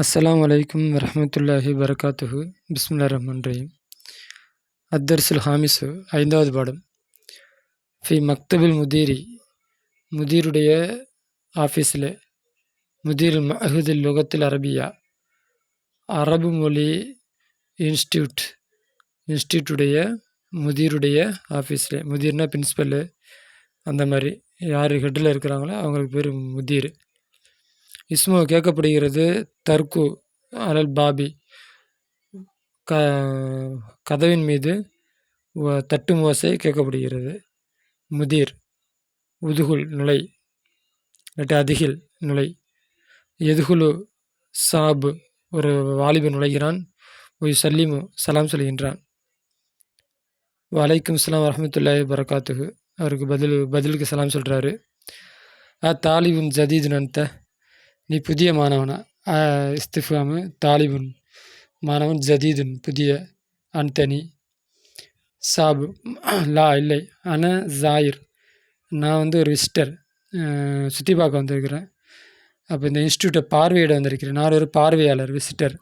அஸ்ஸலாமு அலைக்கும் வரஹ்மத்துல்லாஹி வரகாத்துஹு. பிஸ்மில்லாஹிர் ரஹ்மானிர் ரஹீம். அத்தர்சுல் ஹாமிஸு, ஐந்தாவது பாடம். ஃபி மக்தபில் முதீரி, முதீருடைய ஆஃபீஸில், முதீர் மஹதில் லுகத்தில் அரபியா, அரபு மொழி இன்ஸ்டியூட்டுடைய முதீருடைய ஆஃபீஸில். முதீர்னா பிரின்ஸ்பல்லு, அந்த மாதிரி யார் ஹெட்டில் இருக்கிறாங்களோ அவங்களுக்கு பேர் முதீர். இஸ்மோ கேட்கப்படுகிறது, தர்கு அலல் பாபி, கதவின் மீது தட்டும் ஓசை கேட்கப்படுகிறது. முதீர் உதுகுல் நுழை, இல்லாட்டி அதிகில் நுழை. எதுகுலு சாபு, ஒரு வாலிபன் நுழைகிறான். ஒய் சல்லிமு, சலாம் சொல்கின்றான். வலைக்கும் சலாம் வரஹ்மத்துல்லாஹி வரகாத்துஹு, அவருக்கு பதிலுக்கு சலாம் சொல்கிறாரு. தாலிபுன் ஜதீதுன் அந்த, நீ புதிய மாணவனா? இஸ்திஃபாமு தாலிபுன், மாணவன், ஜதீதுன் புதிய, அன்தனி, சாபு லா இல்லை, அன ஜாயிர், நான் ஒரு விசிட்டர், சுற்றி பார்க்க வந்திருக்கிறேன். அப்போ இந்த இன்ஸ்டியூட்டை பார்வையிட வந்திருக்கிறேன், நான் ஒரு பார்வையாளர், விசிட்டர்.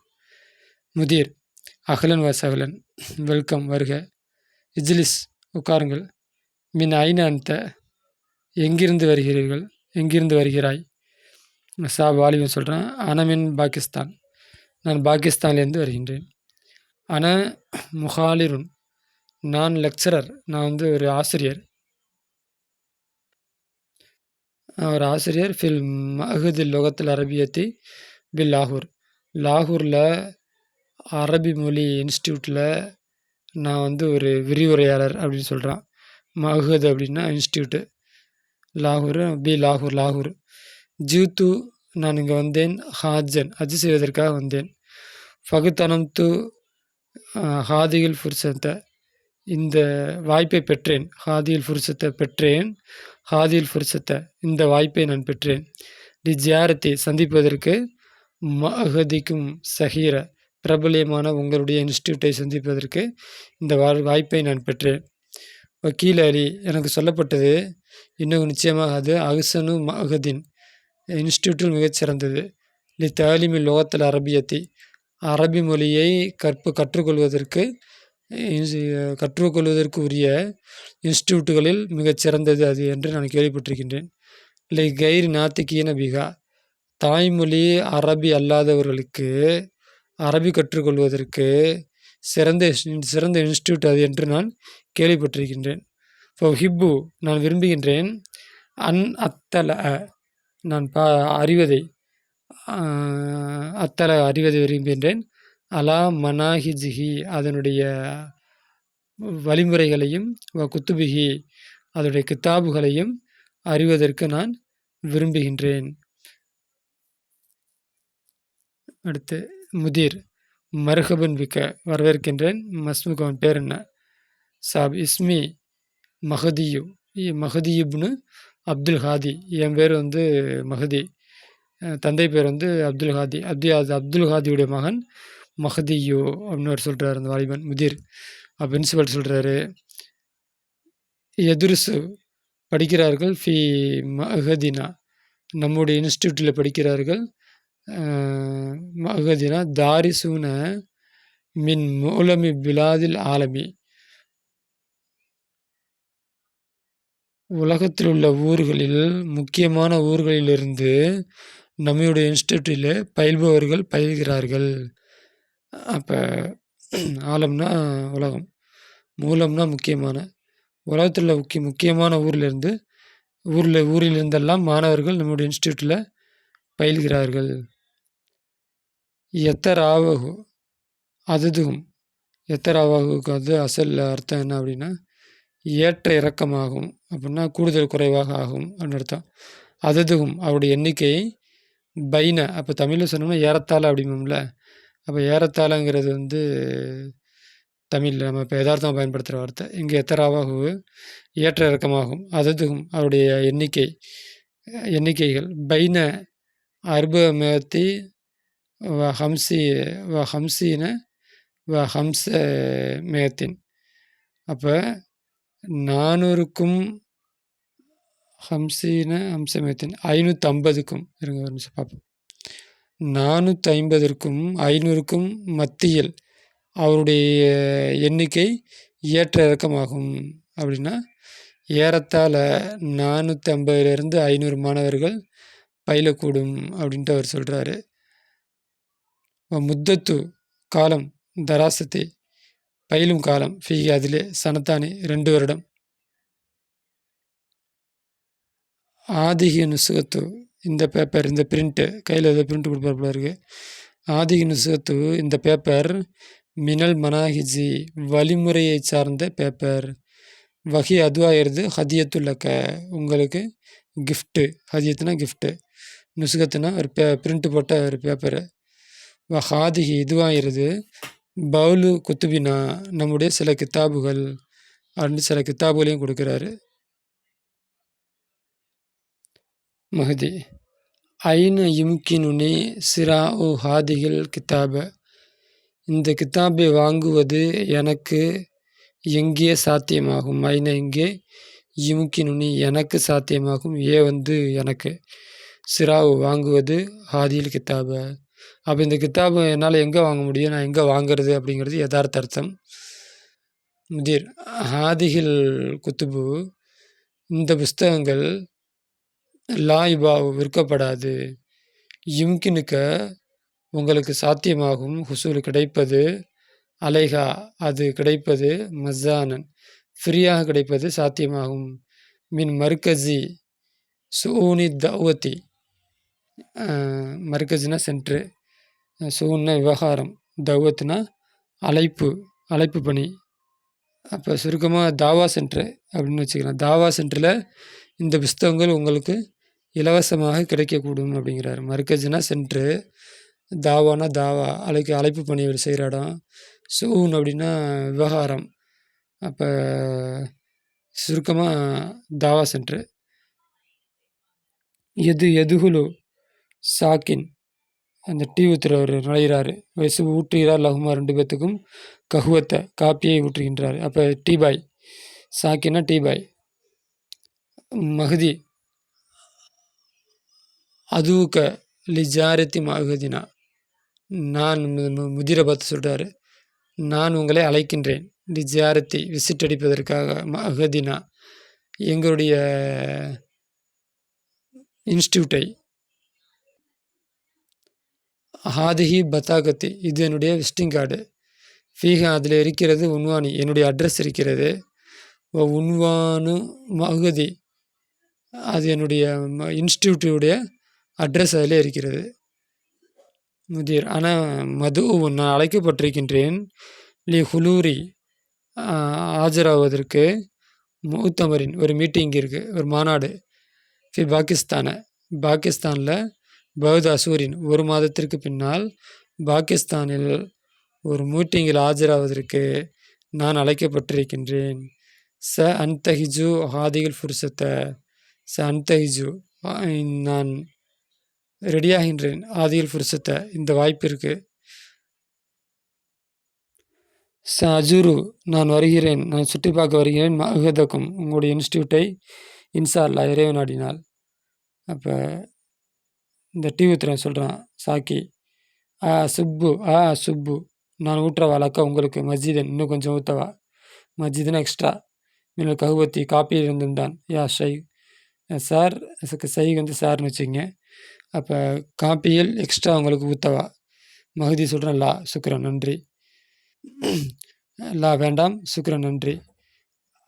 முதீர் அஹ்லன் வ சஹ்லன், வெல்கம், வருக. இஜ்லிஸ், உட்காருங்கள். மின் ஐன அந்த, எங்கிருந்து வருகிறீர்கள், எங்கிருந்து வருகிறாய்? சாப் வாலிபன் சொல்கிறான், அனமின் பாகிஸ்தான், நான் பாகிஸ்தான்லேருந்து வருகின்றேன். அன முஹாலிருன், நான் லெக்சரர், நான் ஒரு ஆசிரியர். ஒரு ஆசிரியர் ஃபில் மஹதில் லுகத்தில் அரபியத்தி பில் லாகூர், லாகூரில் அரபி மொழி இன்ஸ்டியூட்டில் நான் ஒரு விரிவுரையாளர் அப்படின்னு சொல்கிறான். மஹது அப்படின்னா இன்ஸ்டியூட்டு, லாகூர் லாகூர். ஜூத்து, நான் இங்கே வந்தேன். ஹாஜன், ஹஜ் செய்வதற்காக வந்தேன். ஃபகுத்தனம் து ஹாதியில் ஃபுர்சத்தை, இந்த வாய்ப்பை பெற்றேன். ஹாதியில் ஃபுர்சத்தை பெற்றேன், ஹாதியில் ஃபுர்சத்தை, இந்த வாய்ப்பை நான் பெற்றேன். டி ஜியாரத்தை, சந்திப்பதற்கு, மஹதிக்கும் சஹீர, பிரபலியமான உங்களுடைய இன்ஸ்டியூட்டை சந்திப்பதற்கு இந்த வாய்ப்பை நான் பெற்றேன். வக்கீல் அலி, எனக்கு சொல்லப்பட்டது, இன்னும் நிச்சயமாக அது அஹ்சனு மஹதின், இன்ஸ்டியூட்டில் மிகச்சிறந்தது. லி தாலிமி லோகத்தில் அரபியத்தி, அரபி மொழியை கற்றுக்கொள்வதற்கு உரிய இன்ஸ்டியூட்டுகளில் மிகச்சிறந்தது அது என்று நான் கேள்விப்பட்டிருக்கின்றேன். இல்லை கைரி நாத்திகீன பிகா, தாய்மொழி அரபி அல்லாதவர்களுக்கு அரபி கற்றுக்கொள்வதற்கு சிறந்த இன்ஸ்டியூட் அது என்று நான் கேள்விப்பட்டிருக்கின்றேன். இப்போ ஹிப்பு, நான் விரும்புகின்றேன். அன் அத்தல, நான் அறிவதை விரும்புகின்றேன். அலா மனாஹிஜிஹி, அதனுடைய வழிமுறைகளையும், குத்துபிஹி, அதனுடைய கித்தாபுகளையும் அறிவதற்கு நான் விரும்புகின்றேன். அடுத்து முதீர், மர்ஹபன் பிக்க, வரவேற்கின்றேன். மஸ்முக், அவன் பேர் என்ன? சாப் இஸ்மி மஹதியு, மஹதியுப்னு அப்துல் ஹாதி, என் பேர் மஹதி, தந்தை பேர் அப்துல் ஹாதி. அப்துல் ஹாதியுடைய மகன் மஹதியு அப்படின்னு அவர் சொல்கிறார் அந்த வாலிபன். முதீர் பிரின்சிபல் சொல்கிறாரு, எதுருசு, படிக்கிறார்கள். ஃபி மஹதினா, நம்முடைய இன்ஸ்டியூட்டில் படிக்கிறார்கள். மஹதினா தாரிசூன மின் மூலமி பிலாதில் ஆலமி, உலகத்தில் உள்ள ஊர்களில், முக்கியமான ஊர்களிலிருந்து நம்முடைய இன்ஸ்டியூட்டில் பயில்பவர்கள் பயில்கிறார்கள். அப்போ ஆலம்னா உலகம், மூலம்னா முக்கியமான, உலகத்தில் முக்கியமான ஊரிலிருந்தெல்லாம் மாணவர்கள் நம்முடைய இன்ஸ்டியூட்டில் பயில்கிறார்கள். எத்தராவகு, அதுதுகும், எத்தராவகுக்கு அது அசல் அர்த்தம் என்ன அப்படின்னா, ஏற்ற இறக்கமாகும் அப்படின்னா கூடுதல் குறைவாக ஆகும் அப்படின்னு அர்த்தம். அதுதுகும், அவருடைய எண்ணிக்கையை, பைன, அப்போ தமிழில் சொன்னோம்னா ஏறத்தாழ அப்படிங்கும்ல, அப்போ ஏறத்தாழங்கிறது தமிழில் நம்ம இப்போ யதார்த்தமாக பயன்படுத்துகிற வார்த்தை. இங்கே எத்தராவாகு ஏற்ற இறக்கமாகும். அதுதுகும், அவருடைய எண்ணிக்கைகள், பைன அர்பமேத்தி ஹம்சீன ஹம்ச மேத்தின், அப்போ 400க்கும் ஹம்சீன ஹம்சமேத்தின் 550க்கும், இருங்க ஒரு நிமிஷம் பார்ப்போம். 450க்கும் 500க்கும் மத்தியில் அவருடைய எண்ணிக்கை ஏற்ற இறக்கமாகும். அப்படின்னா ஏறத்தாழ 450லேருந்து 500 மாணவர்கள் பயிலக்கூடும் அப்படின்ட்டு அவர் சொல்கிறாரு. முத்தத்து காலம் தராசத்தை பயிலும் காலம் ஃபீஹி அதிலே சனத்தானி 2 வருடம். ஆதிகி நுசுகத்து இந்த பேப்பர் இந்த பிரிண்ட்டு கையில் ஏதோ பிரிண்ட் கொடுப்பார் போல இருக்குது. ஆதிகி நுசுகத்து இந்த பேப்பர் மினல் மனாஹிஜி வழிமுறையை சார்ந்த பேப்பர். வகி அதுவாகிறது ஹதியத்துல்லக்க உங்களுக்கு கிஃப்ட்டு. ஹதியத்துனா கிஃப்ட்டு, நுசுகத்துனா ஒரு பிரிண்ட் போட்ட ஒரு பேப்பரு. ஹாதிகி இதுவாகிறது பவுலு குத்துபினா நம்முடைய சில கித்தாபுகள் அப்படின்னு சில கித்தாபுகளையும் கொடுக்குறாரு மஹதி. ஐன யும்கினுனி சிரா உ ஹாதிகில் கித்தாப இந்த கித்தாபை வாங்குவது எனக்கு எங்கே சாத்தியமாகும். ஐன எங்கே, யும்கினுனி எனக்கு சாத்தியமாகும், எனக்கு, சிராவு வாங்குவது, ஹாதியில் கித்தாப அப்போ இந்த கித்தாபை என்னால் எங்கே வாங்க முடியும், நான் எங்கே வாங்கிறது அப்படிங்கிறது யதார்த்த அர்த்தம். முதிர் ஹாதிகில் குத்துபு இந்த புஸ்தகங்கள் லாயிபாவு விற்கப்படாது. யும்கினுக்க உங்களுக்கு சாத்தியமாகும், ஹுசூல் கிடைப்பது, அலைஹா அது கிடைப்பது, மஸ்ஸானன் ஃப்ரீயாக கிடைப்பது சாத்தியமாகும். மின் மர்கஸி சூனி தௌவத்தி மர்கஸ்னா சென்ட்ரு, சூன்னா விவகாரம், தௌவத்துனா அழைப்பு பணி. அப்போ சுருக்கமாக தாவா சென்ட்ரு அப்படின்னு வச்சுக்கலாம். தாவா சென்டரில் இந்த புஸ்தகங்கள் உங்களுக்கு இலவசமாக கிடைக்கக்கூடும் அப்படிங்கிறார். மர்கஸ்னா சென்ட்ரு, தாவானா தாவா அழைப்பு பணி செய்கிற இடம், சூன் அப்படின்னா விவகாரம். அப்போ சுருக்கமாக தாவா சென்ட்ரு. எதுகுலு சாக்கின் அந்த டீ ஊற்றுறவர் நுழைகிறாரு, வயசு ஊற்றுகிறார், லகுமா 2 பேர்த்துக்கும் கஹுவத்தை காப்பியை ஊற்றுகின்றார். அப்போ tea boy, சாக்கின்னா tea boy. Mahdi அதுவுக்க லிஜாரத்தி மஹதினா நான் முதிரை பார்த்து சொல்கிறாரு, நான் உங்களை அழைக்கின்றேன், லிஜாரத்தி விசிட் அடிப்பதற்காக, மஹதினா எங்களுடைய இன்ஸ்டியூட்டை, ஹாதிஹி பத்தாகத்தி இது என்னுடைய விசிட்டிங் கார்டு, ஃபீஹா அதில் இருக்கிறது உன்வானி என்னுடைய அட்ரஸ் இருக்கிறது, உன்வானு மஹதி அது என்னுடைய இன்ஸ்டியூட்டுடைய அட்ரஸ் அதில் இருக்கிறது. முதிர் ஆனால் நான் அழைக்கப்பட்டிருக்கின்றேன், லி ஹுலூரி ஆஜராவதற்கு, மூத்தமரின் ஒரு மீட்டிங் இருக்குது, ஒரு மாநாடு, பாகிஸ்தானில் பௌத் அசூரின் 1 மாதத்திற்கு பின்னால் பாகிஸ்தானில் ஒரு மீட்டிங்கில் ஆஜராவதற்கு நான் அழைக்கப்பட்டிருக்கின்றேன். அன்தஹிஜு ஹாதிகள் ஃபுர்சத்தை அன்தஹிஜு நான் ரெடியாகின்றேன், ஆதியில் ஃபுர்சத்தை இந்த வாய்ப்பிற்கு. அஜுரு நான் வருகிறேன், நான் சுற்றி பார்க்க வருகிறேன், மஹதக்கும் உங்களுடைய இன்ஸ்டியூட்டை, இன்சா அல்லா இறைவன் நாடினால். அப்போ இந்த டீ ஊத்துறேன் சொல்கிறான் சாக்கி, சுப்பு நான் ஊற்றவா லக்கா உங்களுக்கு, மஸ்ஜிதன் இன்னும் கொஞ்சம் ஊற்றவா, மஸ்ஜிதுன்னு எக்ஸ்ட்ரா, மின்னல் ககுவத்தி காப்பியில் இருந்தும் தான், யா ஷை சார் சை சார்னு வச்சுங்க. அப்போ காப்பியில் எக்ஸ்ட்ரா உங்களுக்கு ஊற்றவா. மஹதி சொல்கிறேன் லா சுக்ரன் நன்றி, லா வேண்டாம், சுக்ரன் நன்றி.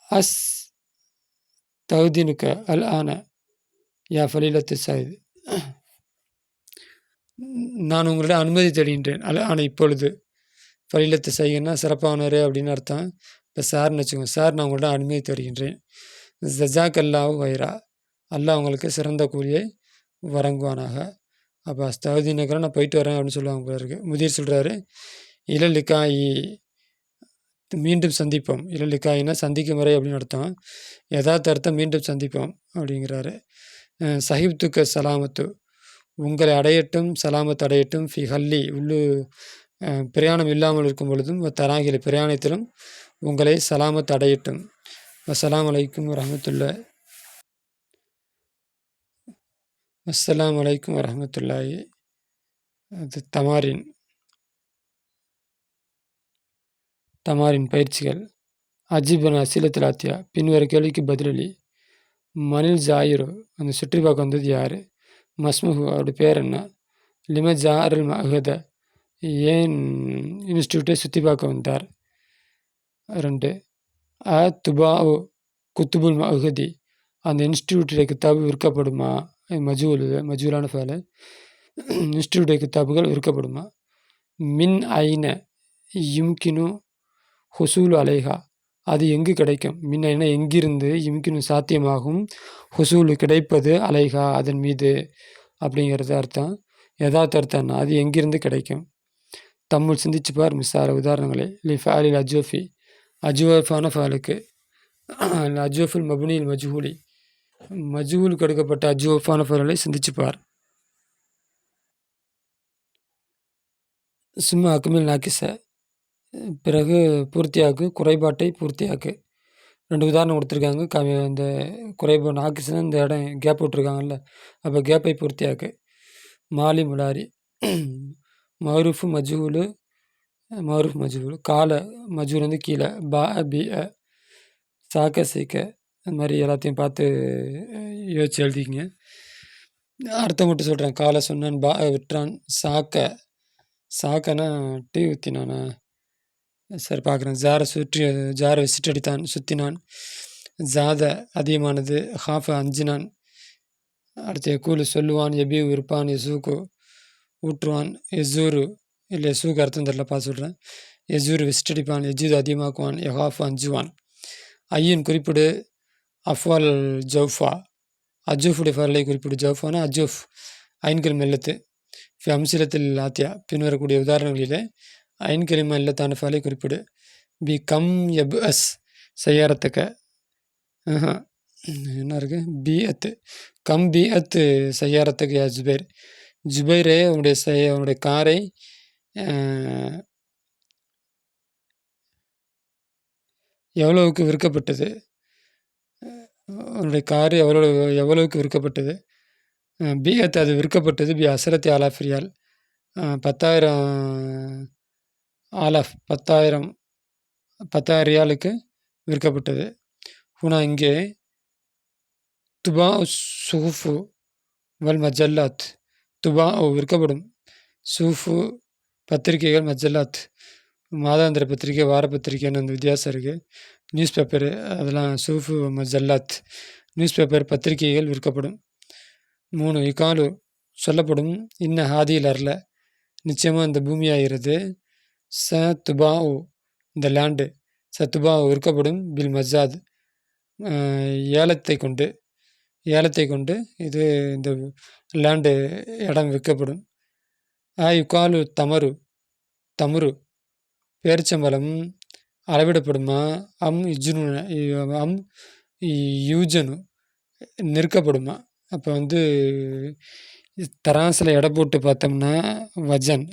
அஸ் தௌதீனுக்க அல் ஆன யா ஃபலீலத்து சாயிது நான் உங்களுடைய அனுமதி தேடுகின்றேன், ஆனால் இப்பொழுது ஃபலீலத்து சாயின்னா சிறப்பானவர் அப்படின்னு அர்த்தம். இப்போ சார்னு வச்சுக்கோங்க, சார் நான் உங்கள்ட்ட அனுமதி தேடுகின்றேன். ஜஜாக் அல்லாஹு வைரா அல்லாஹ் உங்களுக்கு சிறந்த கூலியை வழங்குவானாக. அப்போ அஸ்தௌதீனுக்கெல்லாம் நான் போயிட்டு வரேன் அப்படின்னு சொல்லுவாங்க போல இருக்கு. முதிர் சொல்கிறாரு, இளலிக்காயி மீண்டும் சந்திப்போம், இளலிக்காயின்னா சந்திக்கும் முறை அப்படின்னு அர்த்தம், யதார்த்த அர்த்தம் மீண்டும் சந்திப்போம் அப்படிங்கிறாரு. சஹிப்துக்க சலாமத்து உங்களை அடையட்டும், சலாமத் அடையட்டும், ஃபி ஹல்லி பிரயாணம் இல்லாமல் இருக்கும் பொழுதும், தராகில பிரயாணத்திலும் உங்களை சலாமத் அடையட்டும். அஸ்ஸலாமு அலைக்கும் வரஹ்மத்துல்லாஹி அஸ்ஸலாமு அலைக்கும் வரஹ்மத்துல்லாஹி அது தமாரின் தமாரின் பயிற்சிகள். அஜிபன அசிலத்திலாத்தியா பின்வரும் கேள்விக்கு பதிலளி. மனில் ஜாயிரோ அந்த சுற்றி பார்க்க வந்தது யார்? மஸ்முஹு அவருடைய பேர் என்ன? லிம ஜாரல் மகத ஏன் இன்ஸ்டியூட்டை சுற்றி பார்க்க வந்தார்? 2 துபாவு குத்துபுல் மஹதி அந்த இன்ஸ்டியூட்டுடைய கித்தாபு விற்கப்படுமா? மஜூலான ஃபேல இன்ஸ்டியூட்டுடைய கித்தாபுகள் விற்கப்படுமா? மின் ஐன யும்கினு ஹுசூல் அலைஹா அது எங்கு கிடைக்கும்? மின் ஐன எங்கிருந்து யும்கினு சாத்தியமாகும் ஹுசூல் கிடைப்பது அலைஹா அதன் மீது அப்படிங்கிறது அர்த்தம். யதார்த்த அர்த்தம்னா அது எங்கிருந்து கிடைக்கும்? தம்முள் சிந்திச்சு பார் மிசால உதாரணங்களை. லிஃபாலில் அஜோஃபி அஜுவஃபான ஃபாலுக்கு அஜோஃபுல் மபுனில் மஜ்ஹூலி மஜ்ஹூலுக்கு எடுக்கப்பட்ட அஜுவஃபான ஃபால்களை சிந்திச்சு பார். சும்மா அக்குமில் நாக்கிச பிறகு பூர்த்தியாக்கு குறைபாட்டை பூர்த்தியாக்கு. 2 உதாரணம் கொடுத்துருக்காங்க. அந்த குறைபாடு நாக்கிஸ்னா இந்த இடம் கேப் விட்ருக்காங்கல்ல, அப்போ கேப்பை பூர்த்தியாக்கு. மாலி முலாரி மஹ்ரூஃபு மஜ்ஹூலு மஹ்ரூஃப் மஜ்ஹூல் கால மஜ்ஹூல் வந்து கீழே பா பி சாக்க சீக்க அந்த மாதிரி எல்லாத்தையும் பார்த்து யோசிச்சு எழுதிக்கிங்க. அர்த்தம் மட்டும் சொல்கிறேன். காலை சொன்னான், பா விட்டுறான், சாக்கனா டீ ஊற்றினானா? சரி பார்க்குறேன். ஜாரை விசிட் அடித்தான், சுற்றினான். ஜாத அதிகமானது, ஹாஃப அஞ்சினான். அடுத்து எக்கூலு சொல்லுவான், எபி இருப்பான், எசூக்கு ஊற்றுவான், எசூரு இல்லை எசூக்கு அர்த்தம் தெரியலப்பா சொல்கிறேன். எசூரு விசிட் அடிப்பான், எஜூது அதிகமாக்குவான், எஹாஃபு அஞ்சுவான். ஐயின் குறிப்பிடு அஃப்வால் ஜவுஃபா அஜூஃபுடைய ஃபர்லை குறிப்பிடு. ஜவுஃபானா அஜூஃப் ஐன்கள் மெல்லத்து. அம்சிலத்தில் ஆத்தியா பின்வரக்கூடிய உதாரணங்களிலே ஐன்கலிமா இல்லத்தான ஃபர்லை குறிப்பிடு. பி கம் எப் அஸ் செய்யாரத்துக்க என்ன இருக்கு? பி அத்து கம் பி அத்து செய்யாரத்துக்கு யா ஜுபைர். ஜுபைரே அவனுடைய காரை எவ்வளவுக்கு விற்கப்பட்டது? அவனுடைய காரு எவ்வளவுக்கு விற்கப்பட்டது? பிஎத் அது விற்கப்பட்டது பி அசரத்தி ஆலாஃப் ரியால் 10,000 ஆலாஃப் 10,000 ரியாலுக்கு விற்கப்பட்டது. ஹுனா இங்கே துபா சுஹுஃபு வல் மஜல்லாத் துபா விற்கப்படும். சூஃபு பத்திரிகைகள், மஜல்லாத் மாதாந்திர பத்திரிகை, வார பத்திரிகைன்னு அந்த வித்தியாசம் இருக்குது. நியூஸ் பேப்பரு அதெல்லாம் சூஃபு மஜல்லாத் நியூஸ் பேப்பர் பத்திரிகைகள் விற்கப்படும். 3 இகாலு சொல்லப்படும். இன்ன ஹாதியில் அருள நிச்சயமாக இந்த பூமியாகிறது. ச துபாவு இந்த லேண்டு துபாவு விற்கப்படும். பில் மஜாத் ஏலத்தை கொண்டு இது இந்த லேண்டு இடம் விற்கப்படும். யுகாலு தமுரு பேரிச்சம்பழம் அளவிடப்படுமா? யூஜனு நிற்கப்படுமா? அப்போ வந்து தராசில் எடை போட்டு பார்த்தோம்னா வஜன்,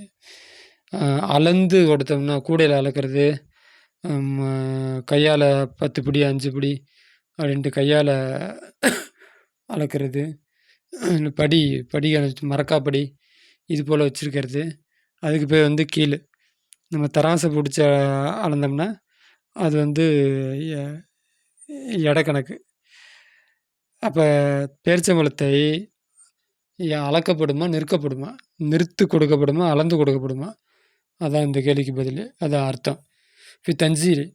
அளந்து கொடுத்தோம்னா கூடையில் அளக்கிறது, கையால் 10 பிடி 5 பிடி அப்படின்ட்டு கையால் அளக்கிறது, படிகள் மரக்காப்படி இது போல் வச்சுருக்கிறது, அதுக்கு பேர் வந்து கீழ். நம்ம தராசை பிடிச்ச அளந்தோம்னா அது வந்து எடை கணக்கு. அப்போ பேரிச்சம்பழத்தை அளக்கப்படுமா, நிற்கப்படுமா? நிறுத்து கொடுக்கப்படுமா, அளந்து கொடுக்கப்படுமா? அதான் இந்த கேள்விக்கு பதில். அதான் அர்த்தம். தஞ்சீரி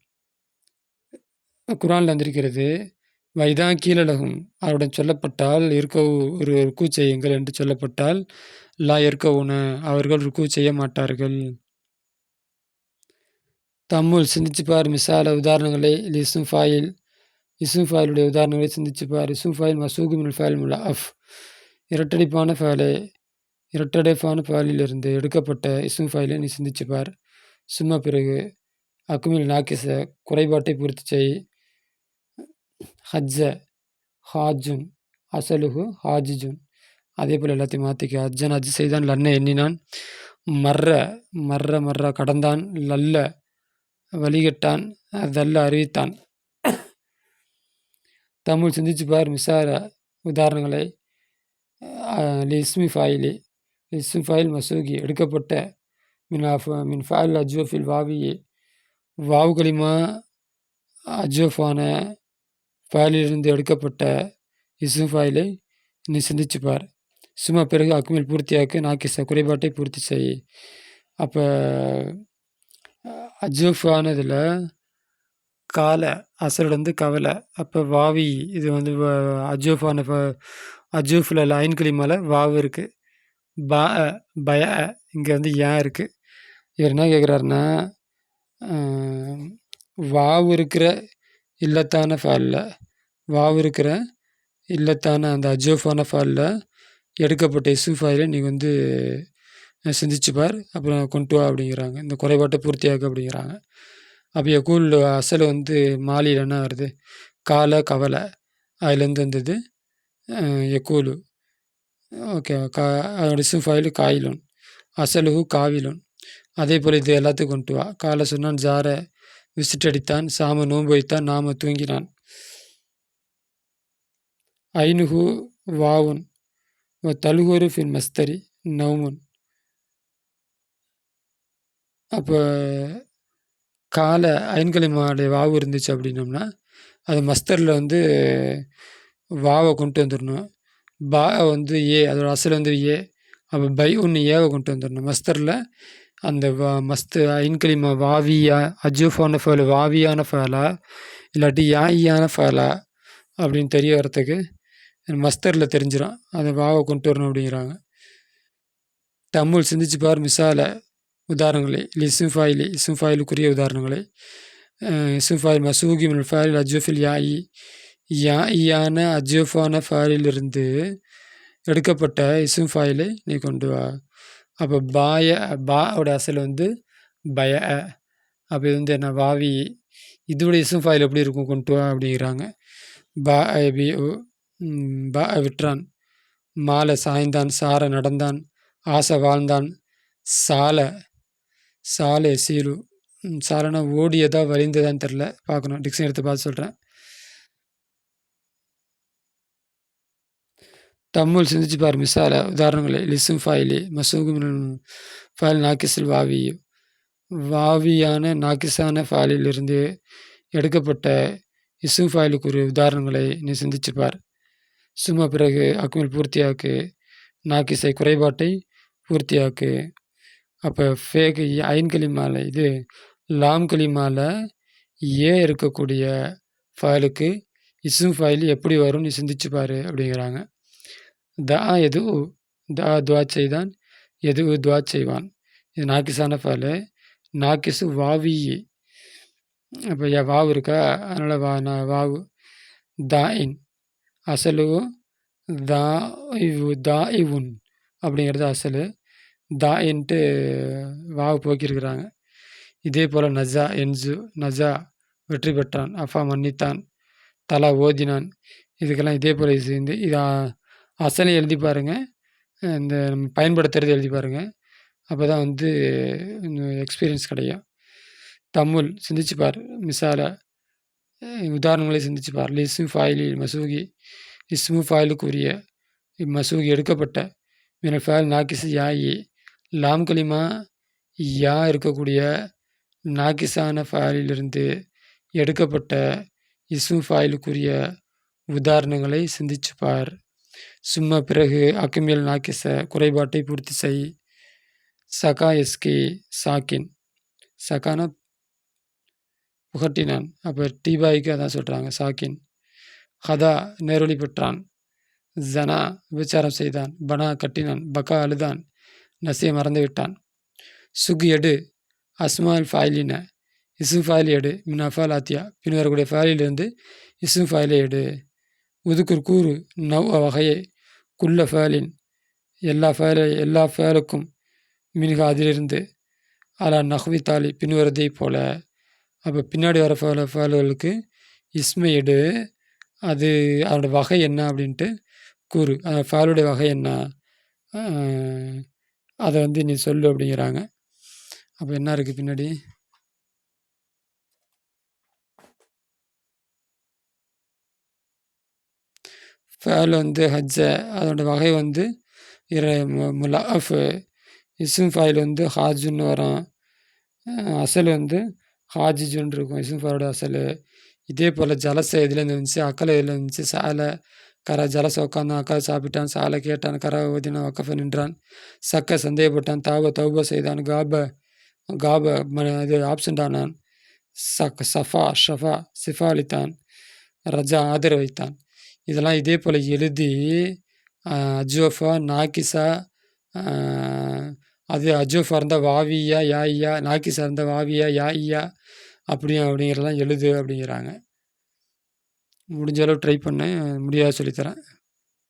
குரானில் வந்திருக்கிறது. வைதா கீழலகும் அவருடன் சொல்லப்பட்டால் ஒரு ருக்கு செய்யுங்கள் என்று சொல்லப்பட்டால் லா உன அவர்கள் ருக்கு செய்ய மாட்டார்கள். தம்முள் சிந்திச்சுப்பார் மிசால உதாரணங்களை. இஸ்ம் ஃபாயிலுடைய உதாரணங்களை சிந்திச்சுப்பார். இஸ்ம் ஃபாயில் மசூகு மினல் ஃபாயில் முல்லா அஃப் இரட்டடைப்பான ஃபாயிலிருந்து எடுக்கப்பட்ட இஸ்ம் ஃபாயிலை நீ சிந்திச்சுப்பார். சும்மா பிறகு அக்குமில் நாக்கிச குறைபாட்டை பூர்த்தி செய். ஹஜ்ஜ ஹாஜுன் அசலுகு ஹாஜிஜுன் அதே போல் எல்லாத்தையும் மாற்றிக்க. ஹஜ்ஜன் ஹஜ் செய்தான், லன்ன எண்ணினான், மர்ற கடந்தான், லல்ல வழிகட்டான், அதல்ல அறிவித்தான். தமிழ் சிந்திச்சுப்பார் மிசார உதாரணங்களை. இஸ்மி ஃபாயிலி இஸ்ம் ஃபைல் மசூகி எடுக்கப்பட்ட மின் ஃபைல் அஜ்வஃபில் வாவியே வாவு கலிமா அஜ்வஃபான ஃபைலிலிருந்து எடுக்கப்பட்ட இஸ்ம் ஃபைலை நீ சிந்திச்சுப்பார். சும்மா பிறகு அக்மில் பூர்த்தியாக்கு நாக்கிச குறைபாட்டை பூர்த்தி செய். அப்போ அஜ்வஃபானதில் கால அசல் வந்து கவலை. அப்போ வாவி இது வந்து அஜ்வஃபான அஜ்வஃபில் லைன் கிளிமால வாவு இருக்குது. பய இங்கே வந்து ஏன் இருக்குது. இவர் என்ன கேட்குறாருன்னா வாவு இருக்கிற இல்லத்தான ஃபாலில் வாவு இருக்கிற இல்லத்தான அந்த அஜ்வஃபான ஃபாலில் எடுக்கப்பட்ட இஸ்ம் ஃபைலை நீ வந்து சிந்திச்சுப்பார். அப்புறம் கொண்டு வா அப்படிங்கிறாங்க. இந்த குறைபாட்டை பூர்த்தியாக்கு அப்படிங்கிறாங்க. அப்போ யக்கூல் அசல் வந்து மாலியில் என்ன வருது, கால கவலை, அதுலேருந்து வந்தது யக்கூலு. ஓகே, அதோட இஸ்ம் ஃபைலு காயிலும் அசலுகு காவிலும். அதே போல் இது எல்லாத்துக்கும் கொண்டு வா. காலை சொன்னான் ஜார விசிட் அடித்தான், சாம நோன்பு வைத்தான், நாம தூங்கினான். ஐனுகு வாவுன் தலுகொரு ஃபின் மஸ்தரி நவுமுன். அப்போ காலை ஐன்கலிமாவுடைய வாவு இருந்துச்சு அப்படின்னோம்னா அது மஸ்தரில் வந்து வாவை கொண்டு வந்துடணும். பா வந்து ஏ, அதோட அசல் வந்து ஏ. அப்போ பை ஒன்று ஏவை கொண்டு வந்துடணும் மஸ்தரில். அந்த மஸ்து ஐன்கலிமா வாவியா அஜூஃபான ஃபேலு வாவியான ஃபேலா இல்லாட்டி யாயான ஃபேலா அப்படின்னு தெரிய வரத்துக்கு மஸ்தரில் தெரிஞ்சிடும். அதை வாவை கொண்டு வரணும் அப்படிங்கிறாங்க. தமிழ் சிந்திச்சு பார் மிசால உதாரணங்களை இஸ்ம் ஃபைலுக்குரிய உதாரணங்களை. இஸ்ம் ஃபைல் மசூகி மின் ஃபைல் அஜ்வஃபில் யாயான அஜ்வஃபான ஃபைலிலிருந்து எடுக்கப்பட்ட இஸ்ம் ஃபைலை நீ கொண்டு வா. அப்போ பாவோட அசல் வந்து பய. அப்போ இது வந்து என்ன வாவி. இதோட இஸ்ம் ஃபைல் எப்படி இருக்கும் கொண்டு வா அப்படிங்கிறாங்க. பா விற்றான், மாலை சாய்ந்தான், சார நடந்தான், ஆசை வாழ்ந்தான், சாலை சீலு. சாலைனா ஓடியதா வலிந்ததான்னு தெரில, பார்க்கணும், டிக்ஷன் எடுத்து பார்த்து சொல்கிறேன். தமிழ் சிந்திச்சு பார் மிசால உதாரணங்களை லிஸ்ம் ஃபைலி மசூகு ஃபைல் நாக்கிசில் வாவியான நாக்கிஸான ஃபைலிலிருந்து எடுக்கப்பட்ட இஸ்ம் ஃபைலுக்கு ஒரு உதாரணங்களை நீ சிந்திச்சு பார். சும்மா பிறகு அக்மில் பூர்த்தியாக்கு நாக்கிசை குறைபாட்டை பூர்த்தியாக்கு. அப்போ ஃபேக் ஐன் கலிமால இது லாம் கலிமால ஏ இருக்கக்கூடிய ஃபைலுக்கு இஸ்ம் ஃபைல் எப்படி வரும் நீ சிந்திச்சு பாரு அப்படிங்கிறாங்க. எது துவா செய்தான், எது துவா செய்வான். இது நாக்கிஸான ஃபைலு. நாக்கிசு வாவி. அப்போ வாவு இருக்கா, அதனால் வாவு. தாயின் அசலு தாஇவுன் அப்படிங்கிறது அசலு. தாயின்ட்டு வாவு போக்கியிருக்கிறாங்க. இதே போல் நஜா என்ஜு நஜா வெற்றி பெற்றான், அஃபா மன்னித்தான், தலா ஓதினான். இதுக்கெல்லாம் இதே போல் இது இதை அசலையும் எழுதி பாருங்கள், இந்த நம்ம பயன்படுத்துறது எழுதி பாருங்கள். அப்போ தான் வந்து எக்ஸ்பீரியன்ஸ் கிடைக்கும். தமிழ் சிந்திச்சு பார் மிசால உதாரணங்களை சிந்திச்சு பார். இஸ்ம் ஃபைலி மசூகி இஸ்மு ஃபைலுக்குரிய மசூகி எடுக்கப்பட்ட மினல் ஃபைல் நாக்கிஸ் யாயி லாம் கலிமா யா இருக்கக்கூடிய நாக்கிஸான ஃபைலிலிருந்து எடுக்கப்பட்ட இஸ்மு ஃபைலுக்குரிய உதாரணங்களை சிந்திச்சு பார். சும்மா பிறகு அக்குமியல் நாக்கிச குறைபாட்டை பூர்த்தி செய். சகா எஸ்கி சாக்கின், சகானா புகட்டினான். அப்போ டீபாய்க்கு அதான் சொல்கிறாங்க சாக்கின். ஹதா நேரொலி பெற்றான், ஜனா விபச்சாரம் செய்தான், பனா கட்டினான், பக்கா அழுதான், நசியை மறந்து விட்டான். சுகு எடு அஸ்மால் ஃபைலின இஸ்ம் ஃபைல் எடு, மின் அஃபால் ஆத்தியா பின் வரக்கூடிய ஃபைலிலிருந்து இஸ்ம் ஃபைலை எடு. உதுக்குர் கூறு நவ் வகையை குள்ள ஃபேலின் எல்லா ஃபேலுக்கும் மின்க அதிலிருந்து அலா நஹ்வி தாலி பின்வரதை போல. அப்போ பின்னாடி வர ஃபேலுகளுக்கு இஸ்மை எடு, அது அதோட வகை என்ன அப்படின்ட்டு கூறு, அந்த ஃபேலுடைய வகை என்ன அதை வந்து நீ சொல்லு அப்படிங்கிறாங்க. அப்போ என்ன இருக்குது பின்னாடி, ஃபேல் வந்து ஹஜ்ஜ, அதோட வகை வந்து இர முலாஃப் இஸ்ம் ஃபாயில் வந்து ஹாஜுன்னு வரும். அசல் வந்து ஹாஜிஜுன்னு இருக்கும் இஸ்ம் ஃபாயிலோட அசல். இதே போல் ஜலச எதுலேருந்து வந்துச்சு, அக்கலை எதில் வந்துச்சு, சால கர ஜலச உட்காந்தான், அக்கா சாப்பிட்டான், சால கேட்டான், கர ஓதினான், வக்கஃப நின்றான், சக்க சந்தேகப்பட்டான், தாவ தௌபா செய்தான், காப இது ஆப்சண்ட் ஆனான், சஃபா ஷஃபா சிஃபா அளித்தான், ரஜா ஆதரவு வைத்தான். இதெல்லாம் இதே போல் எழுதி அஜோஃபா நாக்கிசா அது அஜோஃபா இருந்தால் வாவியா யாஇயா, நாக்கிசா இருந்தால் வாவியா யாஇயா அப்படிங்கிறதெல்லாம் எழுது அப்படிங்கிறாங்க. முடிஞ்ச அளவு ட்ரை பண்ணேன், முடியாத சொல்லித்தரேன்.